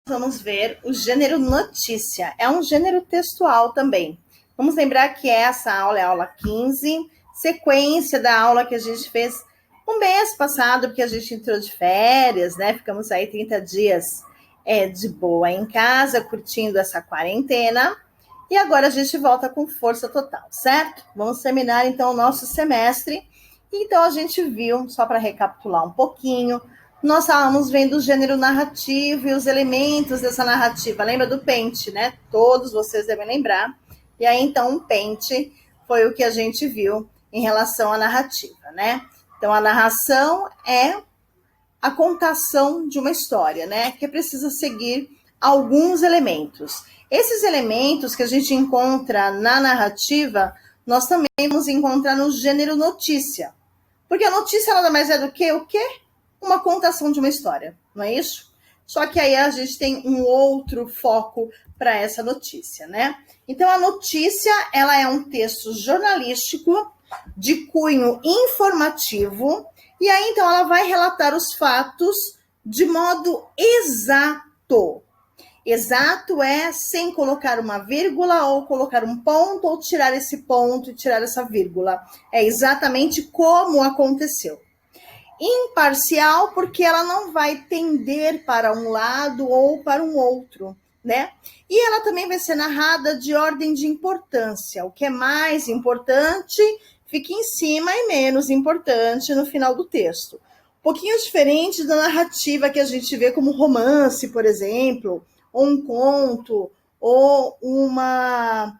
vamos ver o gênero notícia. É um gênero textual também. Vamos lembrar que essa aula é a aula 15, sequência da aula que a gente fez no mês passado, porque a gente entrou de férias, né? Ficamos aí 30 dias de boa em casa, curtindo essa quarentena. E agora a gente volta com força total, certo? Vamos terminar, então, o nosso semestre. Então, a gente viu, só para recapitular um pouquinho, nós estávamos vendo o gênero narrativo e os elementos dessa narrativa. Lembra do pente, né? Todos vocês devem lembrar. E aí, então, o pente foi o que a gente viu em relação à narrativa, né? Então, a narração é a contação de uma história, né? Que precisa seguir alguns elementos. Esses elementos que a gente encontra na narrativa, nós também vamos encontrar no gênero notícia. Porque a notícia nada mais é do que o quê? Uma contação de uma história, não é isso? Só que aí a gente tem um outro foco para essa notícia, né? Então, a notícia, ela é um texto jornalístico de cunho informativo, e aí, então, ela vai relatar os fatos de modo exato. Exato é sem colocar uma vírgula ou colocar um ponto ou tirar esse ponto e tirar essa vírgula. É exatamente como aconteceu. Imparcial porque ela não vai tender para um lado ou para um outro, né? E ela também vai ser narrada de ordem de importância. O que é mais importante fica em cima e menos importante no final do texto. Um pouquinho diferente da narrativa que a gente vê como romance, por exemplo, ou um conto, ou uma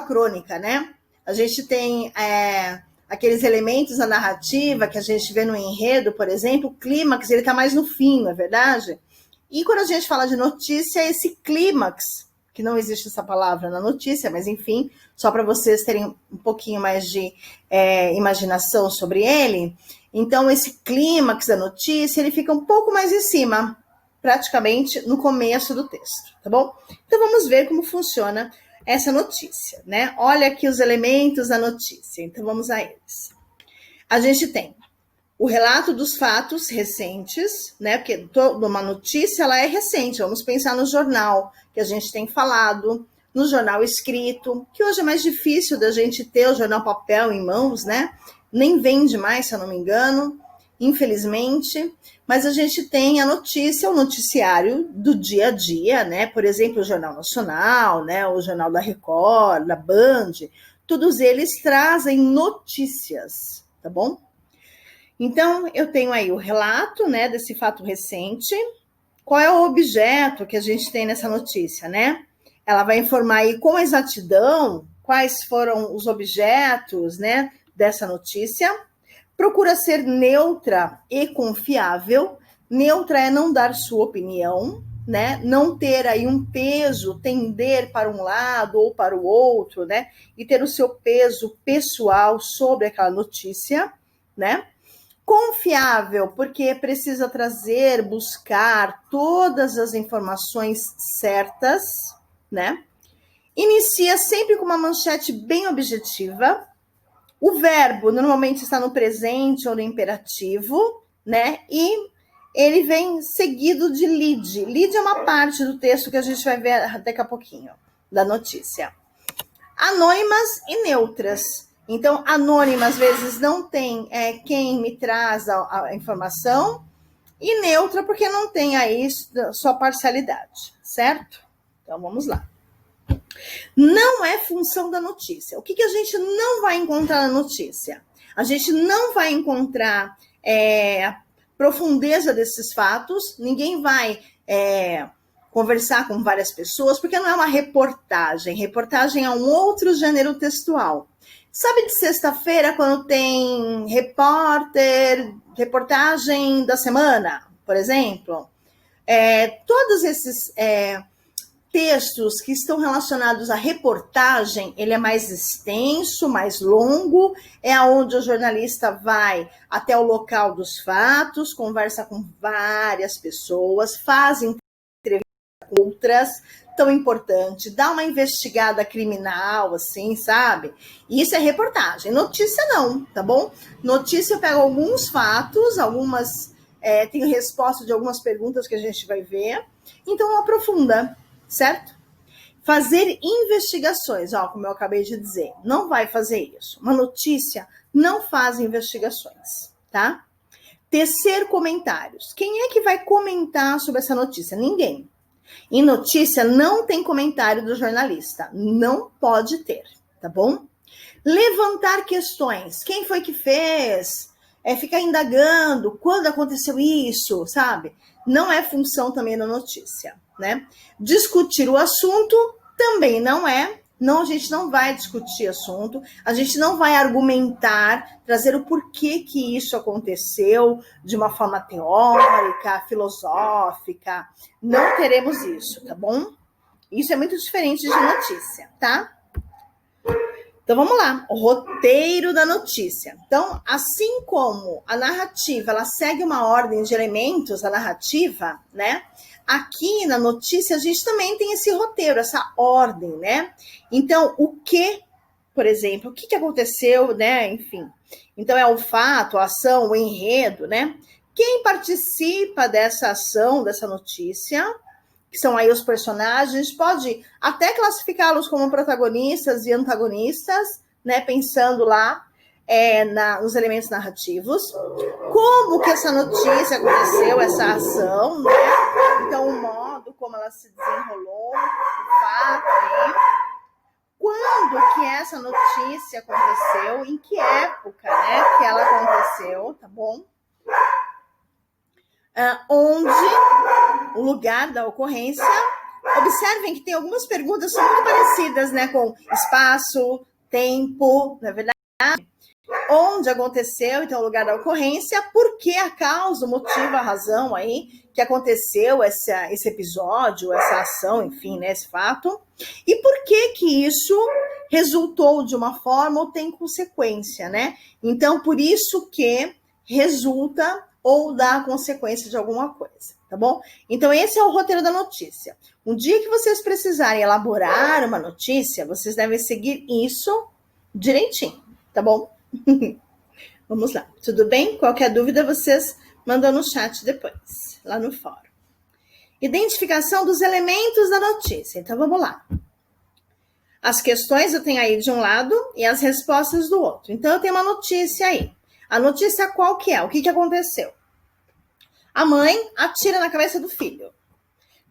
crônica, né? A gente tem aqueles elementos da narrativa que a gente vê no enredo, por exemplo, o clímax, ele está mais no fim, não é verdade? E quando a gente fala de notícia, esse clímax, que não existe essa palavra na notícia, mas enfim, só para vocês terem um pouquinho mais de imaginação sobre ele. Então, esse clímax da notícia, ele fica um pouco mais em cima, praticamente no começo do texto, tá bom? Então, vamos ver como funciona essa notícia, né? Olha aqui os elementos da notícia, então vamos a eles. A gente tem o relato dos fatos recentes, né? Porque toda uma notícia, ela é recente. Vamos pensar no jornal que a gente tem falado, no jornal escrito, que hoje é mais difícil da gente ter o jornal papel em mãos, né? Nem vende mais, se eu não me engano, infelizmente. Mas a gente tem a notícia, o noticiário do dia a dia, né? Por exemplo, o Jornal Nacional, né? O Jornal da Record, da Band, todos eles trazem notícias, tá bom? Então, eu tenho aí o relato, né, desse fato recente. Qual é o objeto que a gente tem nessa notícia, né? Ela vai informar aí com exatidão quais foram os objetos, né, dessa notícia. Procura ser neutra e confiável. Neutra é não dar sua opinião, né? Não ter aí um peso, tender para um lado ou para o outro, né? E ter o seu peso pessoal sobre aquela notícia, né? Confiável, porque precisa trazer, buscar todas as informações certas, né? Inicia sempre com uma manchete bem objetiva. O verbo normalmente está no presente ou no imperativo, né? E ele vem seguido de lead. Lead é uma parte do texto que a gente vai ver daqui a pouquinho, da notícia. Anônimas e neutras. Então, anônima, às vezes, não tem quem me traz a informação, e neutra, porque não tem aí sua parcialidade, certo? Então, vamos lá. Não é função da notícia. O que a gente não vai encontrar na notícia? A gente não vai encontrar a profundeza desses fatos, ninguém vai conversar com várias pessoas, porque não é uma reportagem. Reportagem é um outro gênero textual. Sabe de sexta-feira, quando tem reportagem da semana, por exemplo? Todos esses textos que estão relacionados à reportagem, ele é mais extenso, mais longo, é onde o jornalista vai até o local dos fatos, conversa com várias pessoas, faz entrevistas com outras, tão importante, dá uma investigada criminal, assim, sabe? Isso é reportagem. Notícia não, tá bom? Notícia eu pego alguns fatos, algumas Tem resposta de algumas perguntas que a gente vai ver. Então, aprofunda, certo? Fazer investigações, como eu acabei de dizer, não vai fazer isso. Uma notícia não faz investigações, tá? Tecer comentários. Quem é que vai comentar sobre essa notícia? Ninguém. Em notícia não tem comentário do jornalista. Não pode ter, tá bom? Levantar questões. Quem foi que fez? Ficar indagando. Quando aconteceu isso, sabe? Não é função também da notícia, né? Discutir o assunto também não é. Não, a gente não vai discutir assunto, a gente não vai argumentar, trazer o porquê que isso aconteceu de uma forma teórica, filosófica. Não teremos isso, tá bom? Isso é muito diferente de notícia, tá? Então, vamos lá. O roteiro da notícia. Então, assim como a narrativa, ela segue uma ordem de elementos, a narrativa, né? Aqui na notícia, a gente também tem esse roteiro, essa ordem, né? Então, o que, por exemplo, o que aconteceu, né? Enfim. Então, é o fato, a ação, o enredo, né? Quem participa dessa ação, dessa notícia, que são aí os personagens, pode até classificá-los como protagonistas e antagonistas, né? Pensando lá nos elementos narrativos. Como que essa notícia aconteceu, essa ação, né? Então, o modo como ela se desenrolou, o fato aí. Quando que essa notícia aconteceu, em que época, né, que ela aconteceu, tá bom? Onde o lugar da ocorrência. Observem que tem algumas perguntas que são muito parecidas, né, com espaço, tempo, na verdade. Onde aconteceu, então, o lugar da ocorrência, por que a causa, o motivo, a razão aí que aconteceu esse episódio, essa ação, enfim, né, esse fato, e por que isso resultou de uma forma ou tem consequência, né? Então, por isso que resulta ou dá consequência de alguma coisa, tá bom? Então, esse é o roteiro da notícia. Um dia que vocês precisarem elaborar uma notícia, vocês devem seguir isso direitinho, tá bom? Vamos lá, tudo bem? Qualquer dúvida, vocês mandam no chat depois, lá no fórum. Identificação dos elementos da notícia. Então, vamos lá. As questões eu tenho aí de um lado e as respostas do outro. Então, eu tenho uma notícia aí. A notícia qual que é? O que aconteceu? A mãe atira na cabeça do filho.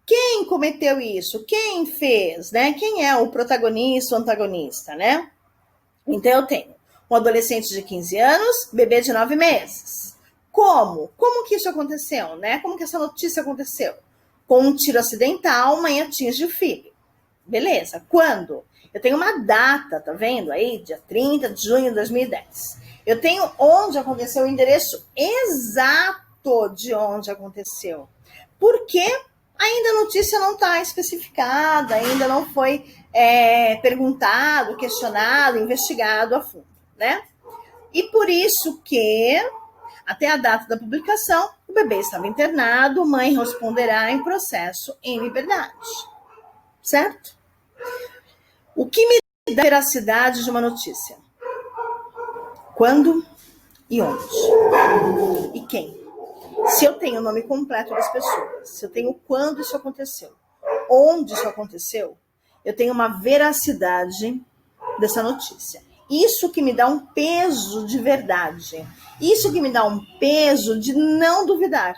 Quem cometeu isso? Quem fez, né? Quem é o protagonista, o antagonista, né? Então, eu tenho um adolescente de 15 anos, bebê de 9 meses. Como? Como que isso aconteceu, né? Como que essa notícia aconteceu? Com um tiro acidental, mãe atinge o filho. Beleza. Quando? Eu tenho uma data, tá vendo aí? Dia 30 de junho de 2010. Eu tenho onde aconteceu, o endereço exato de onde aconteceu. Porque ainda a notícia não está especificada, ainda não foi perguntado, questionado, investigado a fundo, né? E por isso que, até a data da publicação, o bebê estava internado, mãe responderá em processo em liberdade. Certo? O que me dá a veracidade de uma notícia? Quando e onde? E quem? Se eu tenho o nome completo das pessoas, se eu tenho quando isso aconteceu, onde isso aconteceu, eu tenho uma veracidade dessa notícia. Isso que me dá um peso de verdade. Isso que me dá um peso de não duvidar.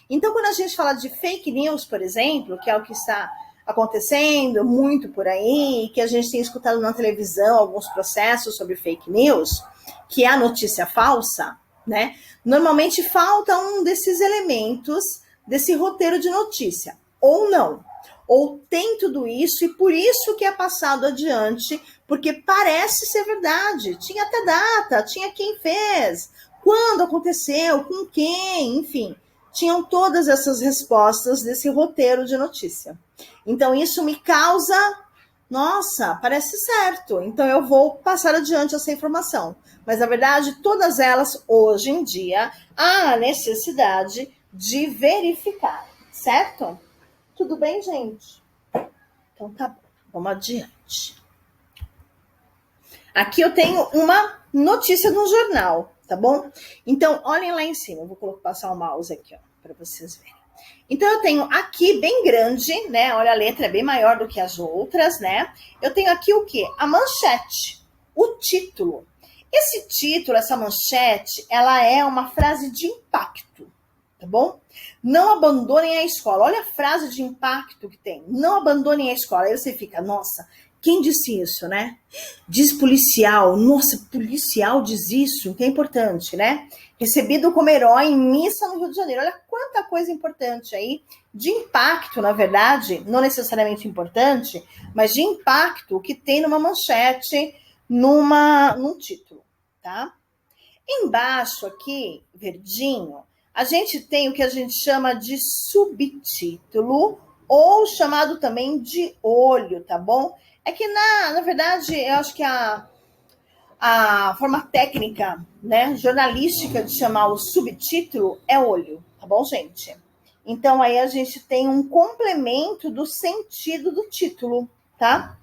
Então, quando a gente fala de fake news, por exemplo, que é o que está acontecendo muito por aí, que a gente tem escutado na televisão alguns processos sobre fake news, que é a notícia falsa, né? Normalmente falta um desses elementos desse roteiro de notícia, ou não. Ou tem tudo isso e por isso que é passado adiante, porque parece ser verdade. Tinha até data, tinha quem fez, quando aconteceu, com quem, enfim. Tinham todas essas respostas desse roteiro de notícia. Então, isso me causa, nossa, parece certo. Então, eu vou passar adiante essa informação. Mas, na verdade, todas elas, hoje em dia, há a necessidade de verificar, certo? Tudo bem, gente? Então, tá bom. Vamos adiante. Aqui eu tenho uma notícia no jornal, tá bom? Então, olhem lá em cima, eu vou passar o mouse aqui, ó, para vocês verem. Então, eu tenho aqui bem grande, né? Olha, a letra é bem maior do que as outras, né? Eu tenho aqui o quê? A manchete, o título. Esse título, essa manchete, ela é uma frase de impacto, tá bom? Não abandonem a escola. Olha a frase de impacto que tem. Não abandonem a escola. Aí você fica, nossa, quem disse isso, né? Diz policial. Nossa, policial diz isso, que é importante, né? Recebido como herói em missa no Rio de Janeiro. Olha quanta coisa importante aí, de impacto, na verdade, não necessariamente importante, mas de impacto que tem numa manchete, num título, tá? Embaixo aqui, verdinho, a gente tem o que a gente chama de subtítulo, ou chamado também de olho, tá bom? É que, na verdade, eu acho que a forma técnica, né, jornalística de chamar o subtítulo é olho, tá bom, gente? Então, aí a gente tem um complemento do sentido do título, tá?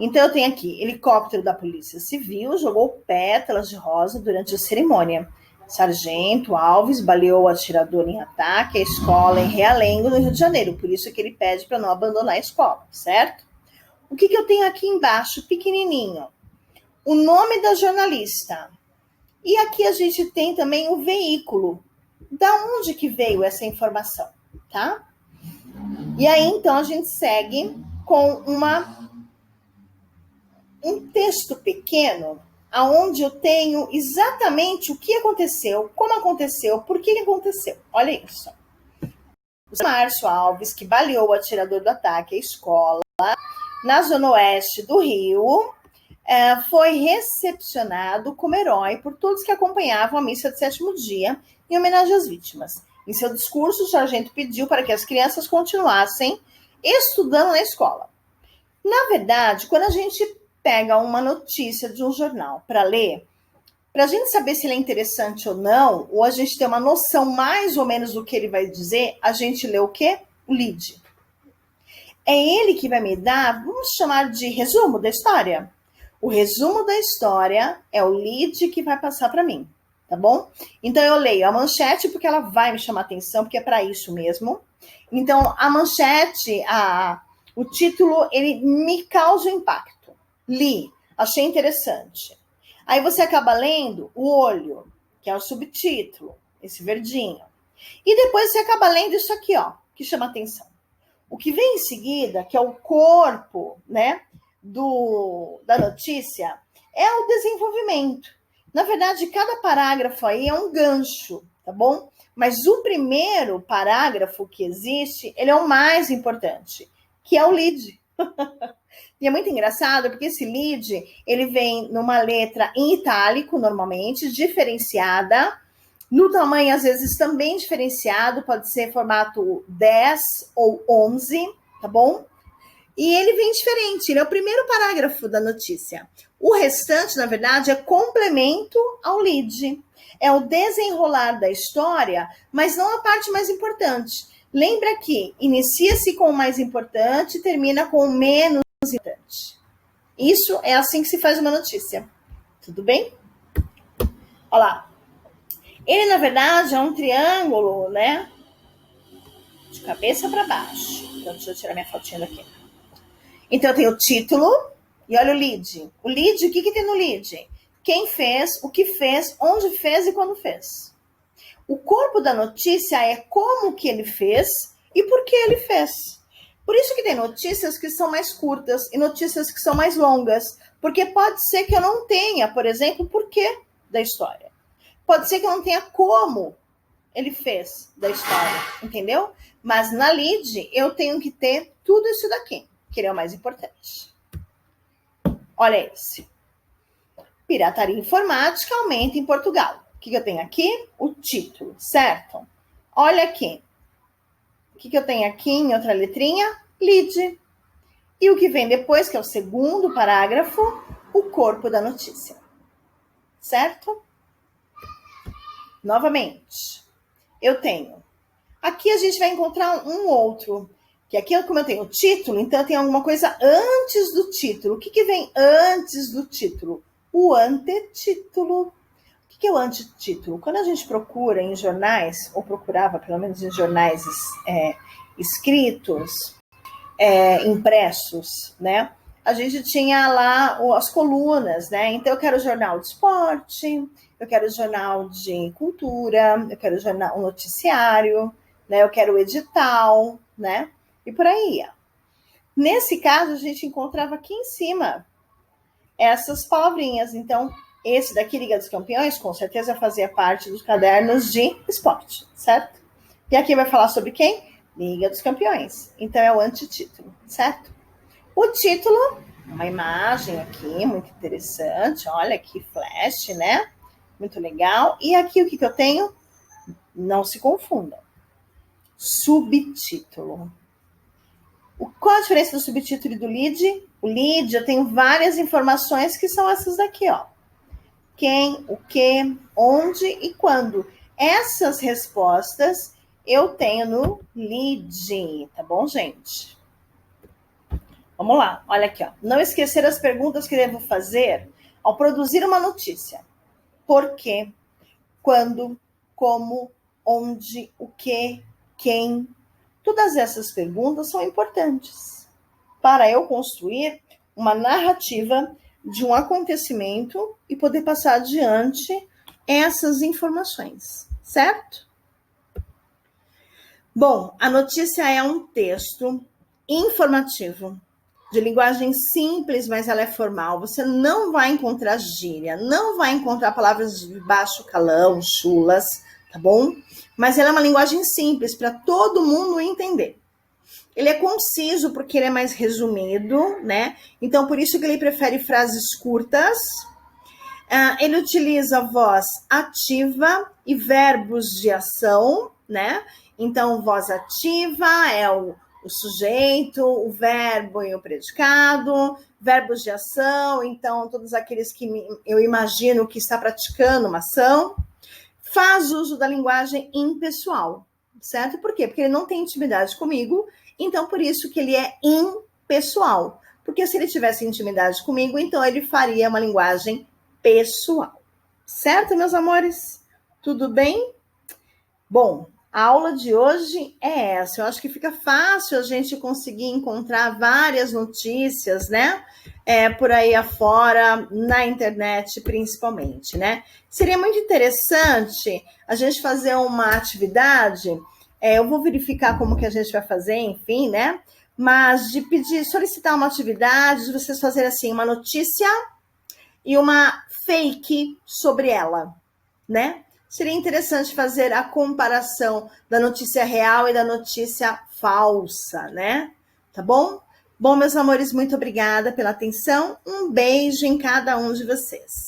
Então, eu tenho aqui, helicóptero da Polícia Civil jogou pétalas de rosa durante a cerimônia. Sargento Alves baleou o atirador em ataque à escola em Realengo, no Rio de Janeiro. Por isso que ele pede para não abandonar a escola, certo? O que eu tenho aqui embaixo, pequenininho? O nome da jornalista. E aqui a gente tem também o veículo. Da onde que veio essa informação, tá? E aí, então, a gente segue com um texto pequeno, aonde eu tenho exatamente o que aconteceu, como aconteceu, por que aconteceu. Olha isso. O Márcio Alves, que baleou o atirador do ataque à escola, na zona oeste do Rio, foi recepcionado como herói por todos que acompanhavam a missa de sétimo dia em homenagem às vítimas. Em seu discurso, o sargento pediu para que as crianças continuassem estudando na escola. Na verdade, quando a gente pega uma notícia de um jornal para ler, para a gente saber se ele é interessante ou não, ou a gente ter uma noção mais ou menos do que ele vai dizer, a gente lê o quê? O lead. É ele que vai me dar, vamos chamar de resumo da história. O resumo da história é o lead que vai passar para mim, tá bom? Então eu leio a manchete porque ela vai me chamar atenção, porque é para isso mesmo. Então a manchete, o título, ele me causa impacto. Li, achei interessante. Aí você acaba lendo o olho, que é o subtítulo, esse verdinho. E depois você acaba lendo isso aqui, ó, que chama atenção. O que vem em seguida, que é o corpo, né, da notícia, é o desenvolvimento. Na verdade, cada parágrafo aí é um gancho, tá bom? Mas o primeiro parágrafo que existe, ele é o mais importante, que é o lead. E é muito engraçado, porque esse lead, ele vem numa letra em itálico, normalmente, diferenciada, no tamanho, às vezes, também diferenciado, pode ser formato 10 ou 11, tá bom? E ele vem diferente, ele é o primeiro parágrafo da notícia. O restante, na verdade, é complemento ao lead. É o desenrolar da história, mas não a parte mais importante. Lembra que inicia-se com o mais importante e termina com o menos importante. Isso é assim que se faz uma notícia. Tudo bem? Olha lá. Ele, na verdade, é um triângulo, né? De cabeça para baixo. Então, deixa eu tirar minha fotinha daqui. Então, eu tenho o título e olha o lead. O lead, o que tem no lead? Quem fez, o que fez, onde fez e quando fez. O corpo da notícia é como que ele fez e por que ele fez. Por isso que tem notícias que são mais curtas e notícias que são mais longas. Porque pode ser que eu não tenha, por exemplo, o porquê da história. Pode ser que eu não tenha como ele fez da história, entendeu? Mas na lead eu tenho que ter tudo isso daqui, que ele é o mais importante. Olha esse. Pirataria informática aumenta em Portugal. O que eu tenho aqui? O título, certo? Olha aqui. O que eu tenho aqui em outra letrinha? Lead. E o que vem depois, que é o segundo parágrafo, o corpo da notícia. Certo? Novamente, eu tenho. Aqui a gente vai encontrar um outro. Que aqui, como eu tenho o título, então eu tenho alguma coisa antes do título. O que vem antes do título? O antetítulo. O que é o antitítulo? Quando a gente procura em jornais, ou procurava pelo menos em jornais escritos, impressos, né? A gente tinha lá as colunas, né? Então eu quero jornal de esporte, eu quero jornal de cultura, eu quero jornal, um noticiário, né? Eu quero edital, né? E por aí ia. Nesse caso, a gente encontrava aqui em cima essas palavrinhas. Então, esse daqui, Liga dos Campeões, com certeza fazia parte dos cadernos de esporte, certo? E aqui vai falar sobre quem? Liga dos Campeões. Então, é o antitítulo, certo? O título, uma imagem aqui, muito interessante. Olha que flash, né? Muito legal. E aqui, o que eu tenho? Não se confundam. Subtítulo. Qual a diferença do subtítulo e do lead? O lead, eu tenho várias informações que são essas daqui, ó. Quem, o que, onde e quando. Essas respostas eu tenho no lead, tá bom, gente? Vamos lá, olha aqui, ó. Não esquecer as perguntas que devo fazer ao produzir uma notícia. Por quê? Quando? Como? Onde? O que? Quem? Todas essas perguntas são importantes para eu construir uma narrativa de um acontecimento e poder passar adiante essas informações, certo? Bom, a notícia é um texto informativo, de linguagem simples, mas ela é formal. Você não vai encontrar gíria, não vai encontrar palavras de baixo calão, chulas, tá bom? Mas ela é uma linguagem simples para todo mundo entender. Ele é conciso porque ele é mais resumido, né? Então, por isso que ele prefere frases curtas. Ele utiliza voz ativa e verbos de ação, né? Então, voz ativa é o sujeito, o verbo e o predicado, verbos de ação, então, todos aqueles que eu imagino que está praticando uma ação. Faz uso da linguagem impessoal, certo? Por quê? Porque ele não tem intimidade comigo, então por isso que ele é impessoal. Porque se ele tivesse intimidade comigo, então ele faria uma linguagem pessoal. Certo, meus amores? Tudo bem? Bom, a aula de hoje é essa. Eu acho que fica fácil a gente conseguir encontrar várias notícias, né? Por aí afora, na internet principalmente, né? Seria muito interessante a gente fazer uma atividade, eu vou verificar como que a gente vai fazer, enfim, né? Mas de solicitar uma atividade, de vocês fazerem assim, uma notícia e uma fake sobre ela, né? Seria interessante fazer a comparação da notícia real e da notícia falsa, né? Tá bom? Bom, meus amores, muito obrigada pela atenção. Um beijo em cada um de vocês.